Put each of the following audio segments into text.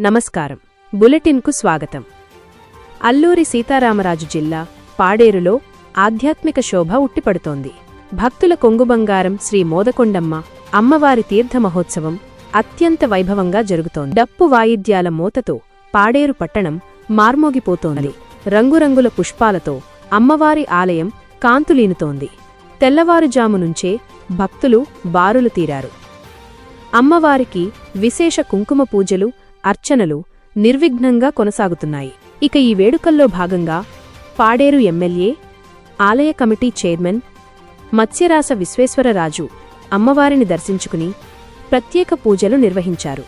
నమస్కారం. బులెటిన్కు స్వాగతం. అల్లూరి సీతారామరాజు జిల్లా పాడేరులో ఆధ్యాత్మిక శోభ ఉట్టిపడుతోంది. భక్తుల కొంగుబంగారం శ్రీ మోదకొండమ్మ అమ్మవారి తీర్థ మహోత్సవం అత్యంత వైభవంగా జరుగుతోంది. డప్పు వాయిద్యాల మోతతో పాడేరు పట్టణం మార్మోగిపోతోంది. రంగురంగుల పుష్పాలతో అమ్మవారి ఆలయం కాంతులీనుతోంది. తెల్లవారుజాము నుంచే భక్తులు బారులు తీరారు. అమ్మవారికి విశేష కుంకుమ పూజలు, అర్చనలు నిర్విఘ్నంగా కొనసాగుతున్నాయి. ఇక ఈ వేడుకల్లో భాగంగా పాడేరు ఎమ్మెల్యే, ఆలయ కమిటీ చైర్మన్ మత్స్యరాస విశ్వేశ్వరరాజు అమ్మవారిని దర్శించుకుని ప్రత్యేక పూజలు నిర్వహించారు.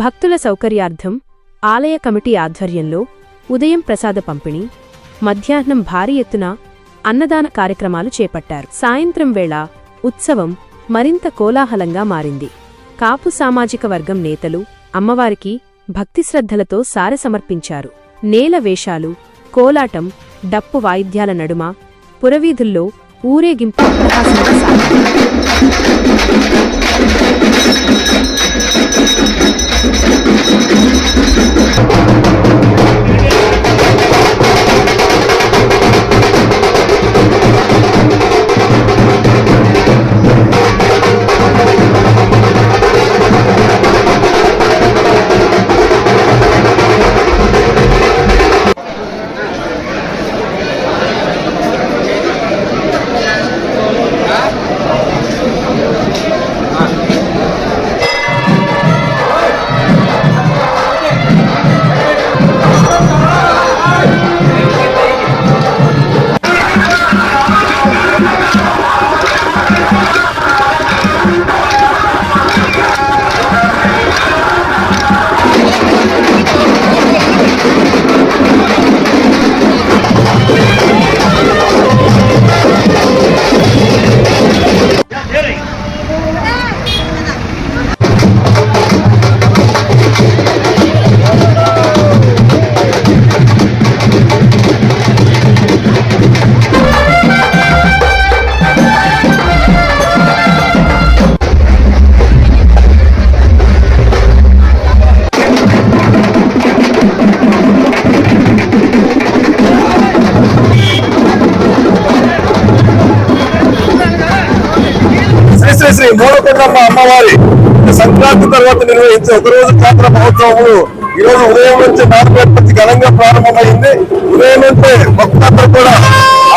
భక్తుల సౌకర్యార్థం ఆలయ కమిటీ ఆధ్వర్యంలో ఉదయం ప్రసాద పంపిణీ, మధ్యాహ్నం భారీ ఎత్తున అన్నదాన కార్యక్రమాలు చేపట్టారు. సాయంత్రం వేళ ఉత్సవం మరింత కోలాహలంగా మారింది. కాపు సామాజిక వర్గం నేతలు అమ్మవారికి భక్తిశ్రద్ధలతో సారెసమర్పించారు. నేల వేషాలు, కోలాటం, డప్పు వాయిద్యాల నడుమ పురవీధుల్లో ఊరేగింపు అట్టహాసంగా సాగింది. శ్రీ మోదకొండమ్మ అమ్మవారి సంక్రాంతి తర్వాత నిర్వహించే ఒకరోజు జాతర మహోత్సవములు ఈ రోజు ఉదయం నుంచి నాలుగు ఘనంగా ప్రారంభమైంది. ఉదయం నుంచే భక్తులందరూ కూడా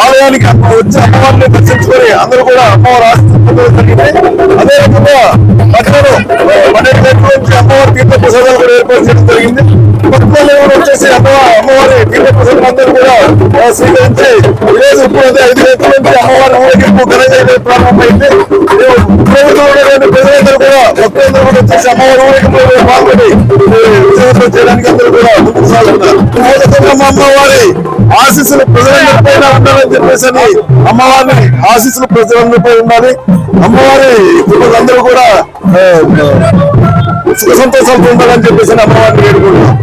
ఆలయానికి వచ్చి అమ్మవారిని దర్శించుకొని అందరూ కూడా అమ్మవారి ఆశీస్సులు జరిగింది. అదేవిధంగా భక్తులు 12 గంటల నుంచి అమ్మవారి తీర్థ ప్రసాదాలు కూడా ఏర్పాటు చేయడం జరిగింది. భక్తులు వచ్చేసి అమ్మవారి తీర్థ ప్రసాదాలు అందరూ కూడా స్వీకరించి ఈరోజు ఇప్పుడు 5 గంటల నుంచి అమ్మవారి ఊరేగింపు ఘనంగా ప్రారంభమైంది. ప్రజలందరూ కూడా భక్తులందరూ కూడా వచ్చేసి అమ్మవారి ఊరేగింపులో పాల్గొని విజయవంతం చేయడానికి అందరూ కూడా ముందుకు సాగుతున్నారు. మోదకొండమ్మ అమ్మవారి ఆశీస్సులు ప్రజలందరిపై ఉండాలని చెప్పేసి అమ్మవారిని ఆశీస్సులు ప్రజలందరిపై ఉండాలి. అమ్మవారి కుటుంబాలందరూ కూడా సుఖ సంతోషాలతో ఉండాలని చెప్పేసి అమ్మవారిని వేడుకుంటున్నాం.